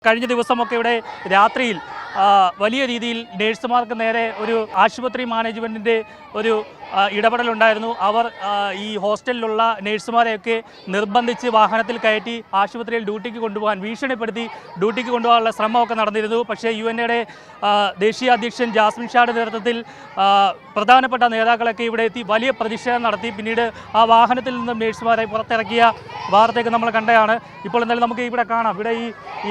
കഴിഞ്ഞ ദിവസമൊക്കെ ഇവിടെ രാത്രിയിൽ വലിയ രീതിയിൽ നേഴ്സുമാർക്ക് നേരെ ഒരു ആശുപത്രി മാനേജ്മെൻറ്റിൻ്റെ ഒരു ഇടപെടലുണ്ടായിരുന്നു. അവർ ഈ ഹോസ്റ്റലിലുള്ള നേഴ്സുമാരെയൊക്കെ നിർബന്ധിച്ച് വാഹനത്തിൽ കയറ്റി ആശുപത്രിയിൽ ഡ്യൂട്ടിക്ക് കൊണ്ടുപോകാൻ ഭീഷണിപ്പെടുത്തി ഡ്യൂട്ടിക്ക് കൊണ്ടുപോകാനുള്ള ശ്രമമൊക്കെ നടന്നിരുന്നു. പക്ഷേ UNAയുടെ ദേശീയ അധ്യക്ഷൻ ജാസ്മിൻ ഷായുടെ നേതൃത്വത്തിൽ പ്രധാനപ്പെട്ട നേതാക്കളൊക്കെ ഇവിടെ എത്തി വലിയ പ്രതിഷേധം നടത്തി. പിന്നീട് ആ വാഹനത്തിൽ നിന്നും നേഴ്സുമാരെ പുറത്തിറക്കിയ വാർത്തയൊക്കെ നമ്മൾ കണ്ടതാണ്. ഇപ്പോൾ എന്തായാലും നമുക്ക് ഇവിടെ കാണാം. ഇവിടെ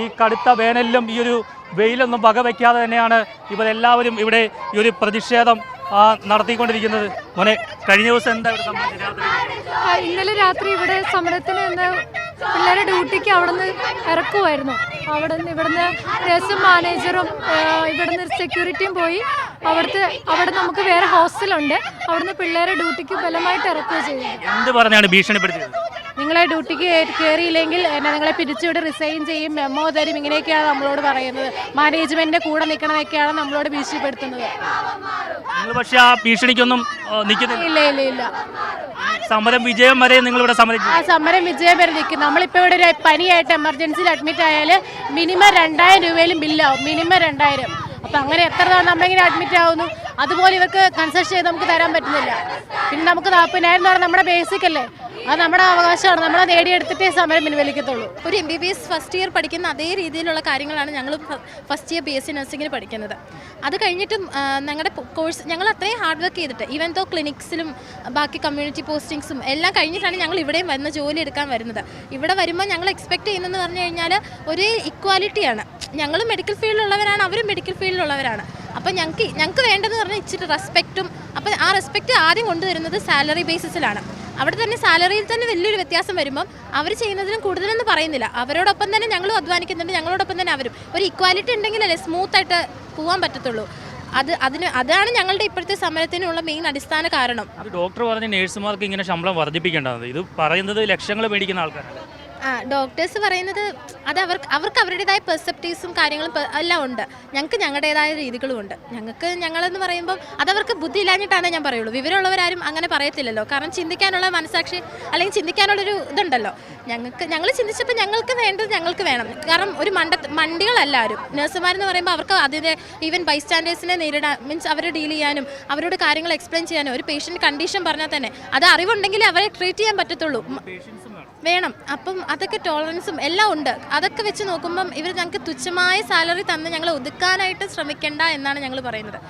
ഈ കടുത്ത വേനലിലും ഈ ഒരു വെയിലൊന്നും വകവയ്ക്കാതെ തന്നെയാണ് ഇവരെല്ലാവരും ഇവിടെ ഈ ഒരു പ്രതിഷേധം നടത്തിക്കൊണ്ടിരിക്കുന്നത്. മോനെ, കഴിഞ്ഞ ദിവസം എന്താ ഇവിടെ സംഭവിച്ചത്? ഇന്നലെ രാത്രി ഇവിടെ സമരത്തിന് നിന്ന് പിള്ളേരെ ഡ്യൂട്ടിക്ക് അവിടെ നിന്ന് ഇറക്കുമായിരുന്നു. ഇവിടുന്ന് നഴ്സും മാനേജറും ഇവിടുന്ന് സെക്യൂരിറ്റിയും പോയി അവിടെ നമുക്ക് വേറെ ഹോസ്റ്റലുണ്ട്, അവിടുന്ന് പിള്ളേരെ ഡ്യൂട്ടിക്ക് ബലമായിട്ട് ഇറക്കുകയും ചെയ്തു. എന്ത് പറഞ്ഞാണ് ഭീഷണിപ്പെടുത്തിയത്? നിങ്ങളെ ഡ്യൂട്ടിക്ക് കയറിയില്ലെങ്കിൽ നിങ്ങളെ പിരിച്ചുവിട്ട് റിസൈൻ ചെയ്യും, മെമ്മോ തരും, ഇങ്ങനെയൊക്കെയാണ് നമ്മളോട് പറയുന്നത്. മാനേജ്മെന്റിന്റെ കൂടെ നിൽക്കണമൊക്കെയാണ് നമ്മളോട് ഭീഷണിപ്പെടുത്തുന്നത്. പക്ഷേ ആ ഭീഷണിക്കൊന്നും ഇല്ല ഇല്ല ഇല്ല. സമരം വിജയം വരെ നിങ്ങളിവിടെ സമരം? ആ സമരം വിജയം വരെ നിൽക്കും. നമ്മളിപ്പോൾ ഇവിടെ ഒരു പനിയായിട്ട് എമർജൻസിയിൽ അഡ്മിറ്റ് ആയാൽ മിനിമം 2000 രൂപയിലും ബില്ലാവും. മിനിമം 2000. അപ്പം അങ്ങനെ എത്ര തവണ നമ്മളിങ്ങനെ അഡ്മിറ്റ് ആവുന്നു, അതുപോലെ ഇവർക്ക് കൺസെഷൻ ചെയ്ത് നമുക്ക് തരാൻ പറ്റുന്നില്ല. പിന്നെ നമുക്ക് 40,000 എന്ന് പറഞ്ഞാൽ നമ്മുടെ ബേസിക് അല്ലേ, അത് നമ്മുടെ അവകാശമാണ്. നമ്മളെ നേടിയെടുത്തിട്ടേ സമരം പിൻവലിക്കത്തുള്ളൂ. ഒരു MBBS ഫസ്റ്റ് ഇയർ പഠിക്കുന്ന അതേ രീതിയിലുള്ള കാര്യങ്ങളാണ് ഞങ്ങൾ ഫസ്റ്റ് ഇയർ BSc നഴ്സിങ്ങിന് പഠിക്കുന്നത്. അത് കഴിഞ്ഞിട്ടും ഞങ്ങളുടെ കോഴ്സ് ഞങ്ങൾ അത്രയും ഹാർഡ് വർക്ക് ചെയ്തിട്ട് ഈവൻ തോ ക്ലിനിക്സിലും ബാക്കി കമ്മ്യൂണിറ്റി പോസ്റ്റിങ്സും എല്ലാം കഴിഞ്ഞിട്ടാണ് ഞങ്ങൾ ഇവിടെയും വന്ന് ജോലി എടുക്കാൻ വരുന്നത്. ഇവിടെ വരുമ്പോൾ ഞങ്ങൾ എക്സ്പെക്ട് ചെയ്യുന്നതെന്ന് പറഞ്ഞു കഴിഞ്ഞാൽ ഒരു ഇക്വാലിറ്റിയാണ്. ഞങ്ങളും മെഡിക്കൽ ഫീൽഡിലുള്ളവരാണ്, അവരും മെഡിക്കൽ ഫീൽഡിലുള്ളവരാണ്. അപ്പോൾ ഞങ്ങൾക്ക് വേണ്ടതെന്ന് പറഞ്ഞാൽ ഇച്ചിരി റെസ്പെക്റ്റും. അപ്പോൾ ആ റെസ്പെക്റ്റ് ആദ്യം കൊണ്ടുവരുന്നത് സാലറി ബേസിസിലാണ്. അവിടെ തന്നെ സാലറിയിൽ തന്നെ വലിയൊരു വ്യത്യാസം വരുമ്പം അവർ ചെയ്യുന്നതിനും കൂടുതലൊന്നും പറയുന്നില്ല. അവരോടൊപ്പം തന്നെ ഞങ്ങളും അധ്വാനിക്കുന്നുണ്ട്, ഞങ്ങളോടൊപ്പം തന്നെ അവരും. ഒരു ഇക്വാലിറ്റി ഉണ്ടെങ്കിലല്ലേ സ്മൂത്തായിട്ട് പോകാൻ പറ്റത്തുള്ളൂ. അതാണ് ഞങ്ങളുടെ ഇപ്പോഴത്തെ സമരത്തിനുള്ള മെയിൻ അടിസ്ഥാന കാരണം. ഡോക്ടർ പറഞ്ഞ നേഴ്സുമാർക്ക് ഇങ്ങനെ ശമ്പളം വർദ്ധിപ്പിക്കേണ്ടത്, ഇത് പറയുന്നത് ലക്ഷങ്ങൾ മേടിക്കുന്ന ആൾക്കാരാണ്. ഡോക്ടേഴ്സ് പറയുന്നത് അത് അവർക്ക് അവരുടേതായ പെർസെപ്റ്റീവ്സും കാര്യങ്ങളും എല്ലാം ഉണ്ട്. ഞങ്ങൾക്ക് ഞങ്ങളുടേതായ രീതികളുമുണ്ട്. ഞങ്ങളെന്ന് പറയുമ്പം അതവർക്ക് ബുദ്ധി ഇല്ലാഞ്ഞിട്ടാണ് ഞാൻ പറയുള്ളൂ. വിവരമുള്ളവരാരും അങ്ങനെ പറയത്തില്ലല്ലോ. കാരണം ചിന്തിക്കാനുള്ള മനസാക്ഷി അല്ലെങ്കിൽ ചിന്തിക്കാനുള്ളൊരു ഇതുണ്ടല്ലോ. ഞങ്ങൾ ചിന്തിച്ചപ്പോൾ ഞങ്ങൾക്ക് വേണ്ടത് ഞങ്ങൾക്ക് വേണം. കാരണം ഒരു മണ്ടികളല്ലാരും നഴ്സുമാരെന്ന് പറയുമ്പോൾ അവർക്ക് അതിൻ്റെ ഈവൻ ബൈസ്റ്റാൻഡേഴ്സിനെ നേരിടാൻ മീൻസ് അവരെ ഡീൽ ചെയ്യാനും അവരോട് കാര്യങ്ങൾ എക്സ്പ്ലെയിൻ ചെയ്യാനും ഒരു പേഷ്യൻ്റ് കണ്ടീഷൻ പറഞ്ഞാൽ തന്നെ അത് അറിവുണ്ടെങ്കിലേ അവരെ ട്രീറ്റ് ചെയ്യാൻ പറ്റത്തുള്ളൂ. വേണം. അപ്പം അതൊക്കെ ടോളറൻസും എല്ലാം ഉണ്ട്. അതൊക്കെ വെച്ച് നോക്കുമ്പം ഇവർ ഞങ്ങൾക്ക് തുച്ഛമായ സാലറി തന്ന് ഞങ്ങളെ ഒതുക്കാനായിട്ട് ശ്രമിക്കേണ്ട എന്നാണ് ഞങ്ങൾ പറയുന്നത്.